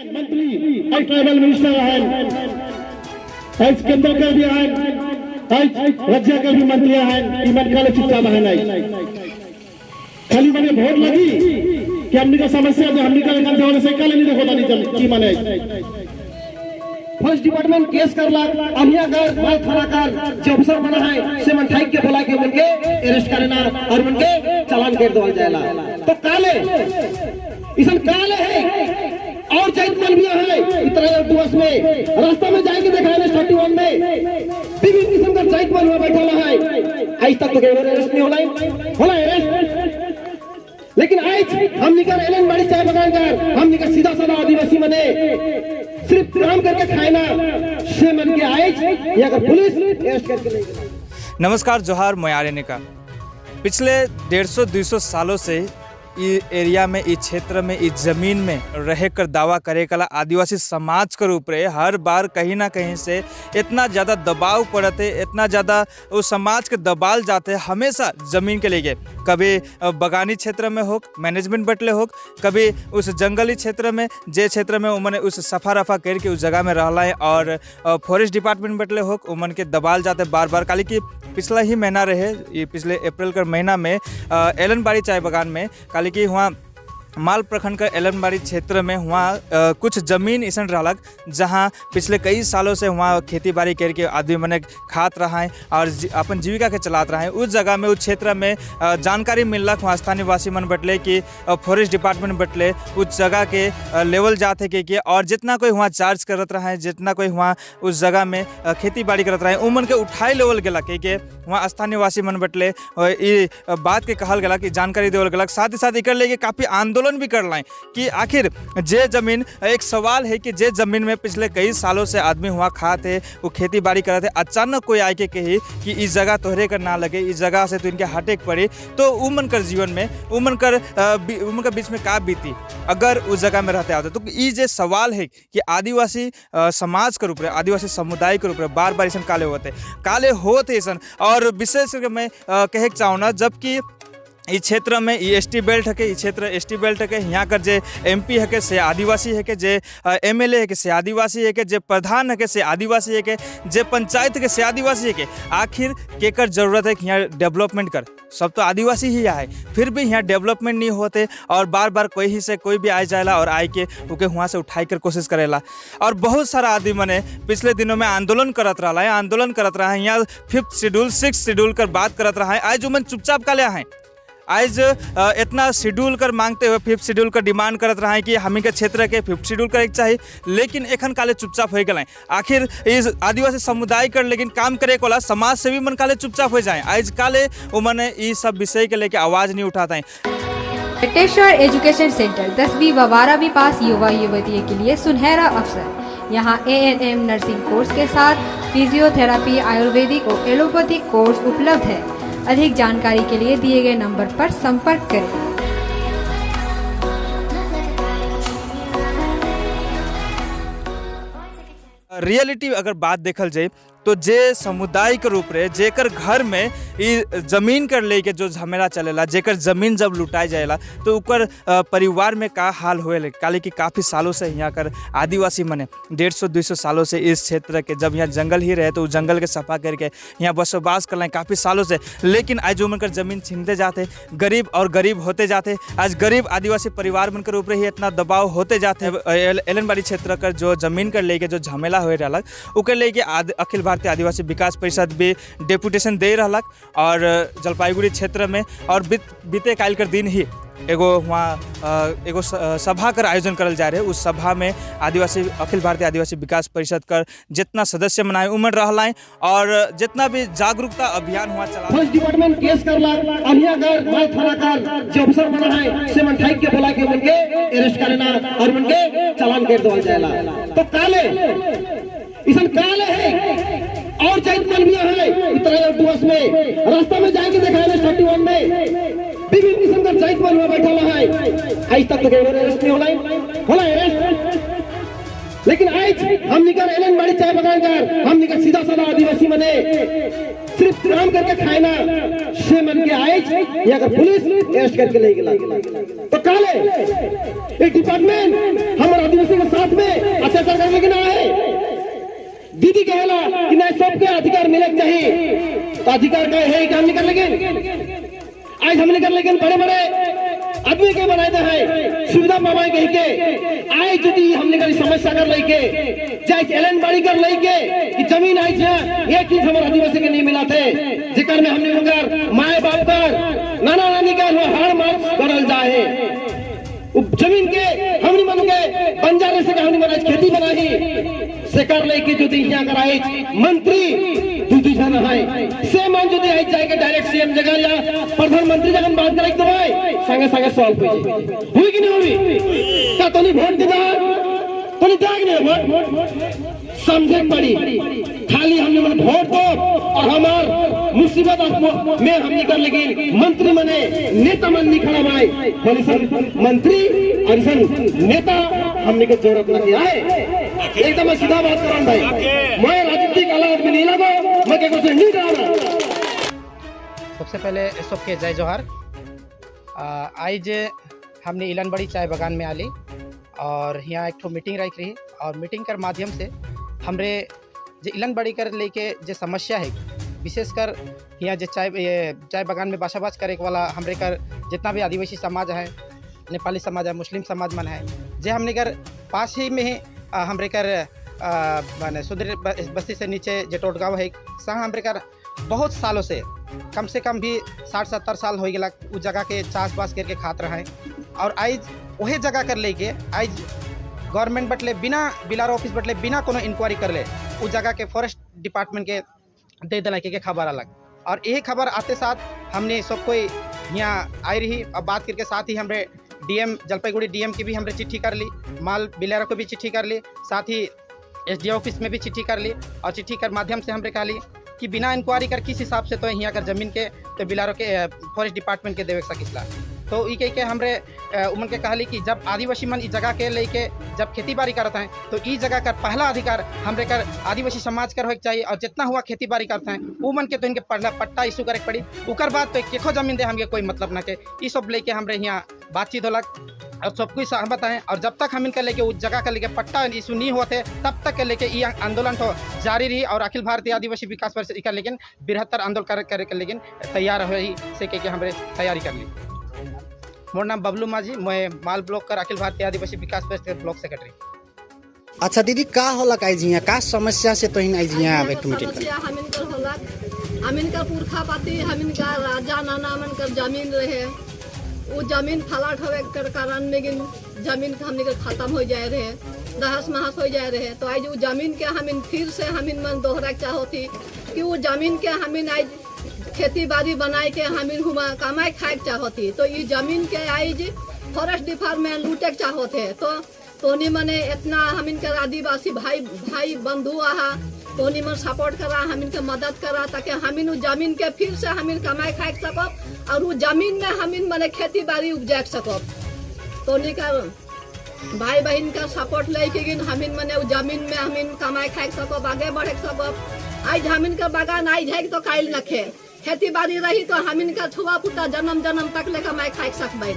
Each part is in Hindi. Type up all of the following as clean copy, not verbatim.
मंत्री आज ट्राइबल मिनिस्टर हैं, आज केंद्र के भी हैं, आज राज्य के भी मंत्री हैं, इमन काले चुपचाप हैं नहीं खाली मैंने वोट लगी कि हमने का समस्या जो हमने का काम होने से काले नहीं देखो नहीं चल की माने फर्स्ट डिपार्टमेंट केस कर ला अभिया कर माल थाना कर जो अफसर बना है से मन ठाई के बुला के उनके अरेस्ट करना और उनके चालान कर दो जाएला तो काले इसन काले है और जैत मन भी है इतना दिवस में रास्ता में जाएंगे दिखाने 31 में विभिन्न किस्म का जैत मन बैठा है आज तक तो अरेस्ट नहीं होला अरेस्ट लेकिन आज हम निकल एलन बड़ी चाय बगान कर हम निकल सीधा साधा आदिवासी मने सिर्फ काम करके खाना से मन के आज या अगर पुलिस अरेस्ट करके ले गया। नमस्कार, जोहार मोयारेने का। पिछले 150-200 सालों से इस एरिया में, इस क्षेत्र में, इस ज़मीन में रह कर दावा करे कला आदिवासी समाज के ऊपर हर बार कहीं ना कहीं से इतना ज़्यादा दबाव पड़ते, इतना ज़्यादा उस समाज के दबाल जाते हमेशा ज़मीन के लिए। कभी बगानी क्षेत्र में हो, मैनेजमेंट बटले हो, कभी उस जंगली क्षेत्र में, जे क्षेत्र में उन्होंने उस सफ़ा रफा करके उस जगह में रहला है और फॉरेस्ट डिपार्टमेंट बटले हो उमन के दबाल जाते बार बार। काली की पिछला ही महीना रहे, ये पिछले अप्रैल का महीना में एलनबाड़ी चाय बागान में काली की वहाँ माल प्रखंड का एलनबाड़ी क्षेत्र में वहाँ कुछ ज़मीन ऐसा रहलक जहाँ पिछले कई सालों से वहाँ खेती बाड़ी करके आदमी मने खात रहा है और अपन जीविका के चलात रहा है। उस जगह में, उस क्षेत्र में जानकारी मिलक वहाँ स्थानीय वासी मन बटले कि फॉरेस्ट डिपार्टमेंट बटले उस जगह के लेवल जाते के और जितना कोई वहाँ चार्ज करत रहा है, जितना कोई वहाँ उस जगह में खेती बाड़ी करत रहा है उमन के उठाई लेवल गला के वहाँ स्थानीय वासी मन बटले ये बात के कहल गला कि जानकारी देवल गलक। साथ ही साथ इकर लेके काफ़ी आंदोलन भी कर लाएं कि आखिर जे जमीन, एक सवाल है कि जे जमीन में पिछले कई सालों से आदमी वहाँ खाते, वो खेती बाड़ी करते, अचानक कोई आके कही कि इस जगह तोहरे कर ना लगे, इस जगह से तो इनके हटे पड़ी, तो उमन कर जीवन में उमन का बीच में का बीती अगर उस जगह में रहते आते। तो ये जे सवाल है कि आदिवासी समाज के ऊपर, आदिवासी समुदाय के ऊपर बार बार ऐसा काले होते ऐसा। और विशेष करके मैं कहे चाहूँ ना, जबकि इस क्षेत्र में ये एसटी बेल्ट है, ये क्षेत्र एसटी बेल्ट है, यहाँ कर जे एमपी है से आदिवासी है के, जे एमएलए है से आदिवासी है के, जे प्रधान है से आदिवासी है के, जे पंचायत के से आदिवासी है के। आखिर केकर जरूरत है कि यहाँ डेवलपमेंट कर, सब तो आदिवासी ही है, फिर भी यहाँ डेवलपमेंट नहीं होते और बार बार कोई ही से कोई भी आ जाएला और आए के ओके वहाँ से उठाई कर कोशिश करेला। और बहुत सारा आदमी मने पिछले दिनों में आंदोलन करत रहा है, यहाँ 5th शेड्यूल 6th शेड्यूल कर बात करत रहा है। आज उमन चुपचाप का ले हैं, आज इतना शेड्यूल कर मांगते हुए 5th शेड्यूल का डिमांड करत रहा है कि हमी के क्षेत्र के 5th शेड्यूल करे चाहिए, लेकिन एखन काले चुपचाप हो गए। आखिर इस आदिवासी समुदाय कर लेकिन काम करे वाला समाज सेवी मन काले चुपचाप हो जाए। आज काले उमने ये सब विषय के लेके आवाज़ नहीं उठाते हैं। टेश्वर एजुकेशन सेंटर 10वीं व 12वीं पास युवा युवतियों के लिए सुनहरा अवसर। यहाँ ANM नर्सिंग कोर्स के साथ फिजियोथेरापी, आयुर्वेदिक और एलोपैथिक कोर्स उपलब्ध है। अधिक जानकारी के लिए दिए गए नंबर पर संपर्क करें। रियलिटी अगर बात देखल जाए तो जे समुदाय के रूप रे जेकर घर में ये जमीन कर लेके जो झमेला चलेला, जेकर जमीन जब लुटाई जाएला तो उकर परिवार में का हाल होएला। काले की काफ़ी सालों से यहाँ कर आदिवासी मने 150-200 सालों से इस क्षेत्र के, जब यहाँ जंगल ही रहे तो उस जंगल के सफा करके यहाँ बसोबास कर रहे काफ़ी सालों से, लेकिन आज जो मनकर जमीन छीनते जाते, गरीब और गरीब होते जाते। आज गरीब आदिवासी परिवार मनकर ऊपर ही इतना दबाव होते जाते। एलनबाड़ी क्षेत्र कर जो जमीन कर लेके जो झमेला हो रहा उके लेके अखिल भारतीय आदिवासी विकास परिषद भी डेपुटेशन दे रहा और जलपाईगुड़ी क्षेत्र में और बीते काल कर दिन ही एगो वहाँ एगो सभा कर आयोजन करल जा रहे। उस सभा में आदिवासी अखिल भारतीय आदिवासी विकास परिषद कर जितना सदस्य मनाए उमर रहला और जितना भी जागरूकता अभियान हुआ चला। फर्स्ट डिपार्टमेंट केस कर ला अभिया कर माल थाना कर जो अफसर बना है से मन ठाई के बुला के उनके अरेस्ट करना और उनके चालान कर दो जाएला तो काले इसन काले है और जैत मन भी है इतना दिवस में रास्ता में जाएंगे दिखाने 31 में विभिन्न किस्म का जैत मन बैठा है। आज तक तो अरेस्ट नहीं होला अरेस्ट लेकिन आज हम निकल एलनबाड़ी चाय बागान कर हम निकल सीधा साधा आदिवासी मने सिर्फ काम करके खाना से मन के आज या अगर पुलिस अरेस्ट करके ले गया तो काले एक डिपार्टमेंट हमारे आदिवासी के साथ में अत्याचार करने के ना है। दीदी कहेला कि नहीं सबके अधिकार मिले चाहिए, तो अधिकार का है कि हम निकल लेंगे आज हम निकल लेकिन बड़े बड़े आदमी के बनाए हैं सुविधा पावाए कहीं के आए यदि हम निकल समस्या कर लेके चाहे एलन बाड़ी कर लेके कि जमीन आई है एक चीज हमारे आदिवासी के नहीं मिला थे जिकर में हमने मगर माए बाप कर नाना नानी का हाड़ मार करल जाए जमीन के हमने मन के बंजारे से हमने मन खेती बनाई से कर लेके जो यहाँ कराए मंत्री दूधी जन है से मान जो आई जाएगा डायरेक्ट सीएम जगह या प्रधानमंत्री जगह बात कराई तो भाई संगे संगे सॉल्व हुई कि नहीं हुई क्या तो नहीं वोट दिया तो नहीं त्याग नहीं वोट समझे पड़ी खाली हमने मन वोट दो और हमार मुसीबत में हम निकल लगी मंत्री मने नेता मन नहीं खड़ा भाई मंत्री और नेता हमने को जरूरत नहीं है। एकदम सीधा बात कर रहा हूँ भाई, मैं राजनीतिक हालात में नहीं लगा, मैं क्या कुछ नहीं कर रहा। सबसे पहले सबके जय जोहार। आज हमने इलनबड़ी चाय बागान में आली और यहाँ एक मीटिंग रख रही और मीटिंग कर माध्यम से हमरे जो इलनबड़ी कर लेके जो समस्या है विशेषकर यहाँ जो चाय बागान में बसाबास करे वाला हमरे कर जितना भी आदिवासी समाज है, नेपाली समाज है, मुस्लिम समाज मन है, जे हमने कर पास ही में ही हमरे कर माने सुदूर बस्ती से नीचे जो टोटगांव है सह हमरे कर बहुत सालों से कम भी 60-70 साल हो गया उस जगह के चास बास करके खात रहा है और आज वही जगह कर लेके आज गवर्नमेंट बटले बिना बिलार ऑफिस बटले बिना कोनो इंक्वायरी कर ले उस जगह के फॉरेस्ट डिपार्टमेंट के दे दिला के खबर अलग और यही खबर आते साथ हमने सब कोई यहाँ आई रही। अब बात करके साथ ही हमरे डीएम जलपाईगुड़ी डीएम की भी हमने चिट्ठी कर ली, माल बिलारा को भी चिट्ठी कर ली, साथ ही एसडीओ ऑफिस में भी चिट्ठी कर ली और चिट्ठी कर माध्यम से हमने कहा ली कि बिना इंक्वायरी कर किस हिसाब से तो यहाँ कर जमीन के तो बिलारो के फॉरेस्ट डिपार्टमेंट के देवे सकिसला। तो ई के हमरे उमन के कहली कि जब आदिवासी मन इस जगह के लेके जब खेती बाड़ी करते हैं तो इस जगह का पहला अधिकार हमरे कर आदिवासी समाज कर होना चाहिए और जितना हुआ खेती बाड़ी करते हैं वो मन के तो इनके पट्टा इशू करे पड़ी उकर बाद तो केखो जमीन दे हमके कोई मतलब ना के ये सब लेके हमरे यहाँ बातचीत होलक और सब कुछ सहमत है और जब तक हम इनका लेके उस जगह का लेके पट्टा इशू नहीं होते तब तक के लेके ये आंदोलन तो जारी रही और अखिल भारतीय आदिवासी विकास परिषद का लेकिन बृहत्तर आंदोलन करे के लेकिन तैयार हो से के हमरे तैयारी कर ली। मोर नाम बबलू माझी, मैं माल ब्लॉक कर अखिल भारतीय आदिवासी विकास परिषद ब्लॉक सेक्रेटरी। अच्छा दीदी का होला का जिया का समस्या से तो हिन आई जिया एक मीटिंग हमिन कर होला हमिन का पुरखा पाती हमिन का राजा नाना मन कर जमीन रहे वो जमीन फलाट होवे कर कारण में जमीन हमने के खत्म हो जाए रहे दहस महस हो जाए रहे तो आज वो जमीन के हमिन फिर से हमिन मन दोहरा चाहती कि वो जमीन के हमिन आज खेती बाड़ी बनाए के हमिन हुआ कमाए खाए चाहती तो ये जमीन के आज फॉरेस्ट डिपार्टमेंट लूटे चाहते तो मने इतना हमिन के आदिवासी भाई बंधु आहा तो मन सपोर्ट करा हमिन के मदद करा ताकि हमिन उस जमीन के फिर से हमिन कमाए खाए सकब और उस जमीन में हमिन मने खेती बाड़ी उपजा सकब तो भाई बहन का सपोर्ट लेके हमिन मने उस जमीन में हमिन कमाए खाए सकब आगे बढ़े सकब। आज हमिन का बागान आई जाए तो कायल नखे खेती बाड़ी रही तो हमिन का छुआ पुता जन्म तक ले कमाए खाए सकबे।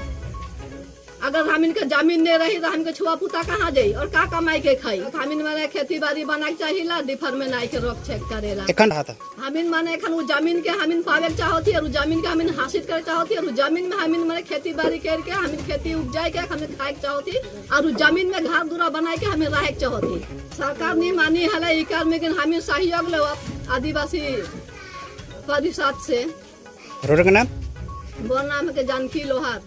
अगर हमिन के जमीन नहीं रही तो हमके छुआ पुता कहाँ जाई और का कमाई के खाई। हमिन माने खेती बाड़ी बना के चाहिए डिपार्टमेंट आई के रोक चेक करेला हमिन माने एखन वो जमीन के हमिन पावे चाहती है और जमीन के हमिन हासिल करे चाहती है और जमीन में हमिन माने खेती बाड़ी करके हमिन खेती उपजाए के हमिन खाए चाहती और जमीन में घर दूरा बनाए के हमें रहे चाहती। सरकार नहीं मानी है लेकिन हमें सहयोग लो आदिवासी परिषद से। रोड का नाम वो नाम है जानकी लोहार।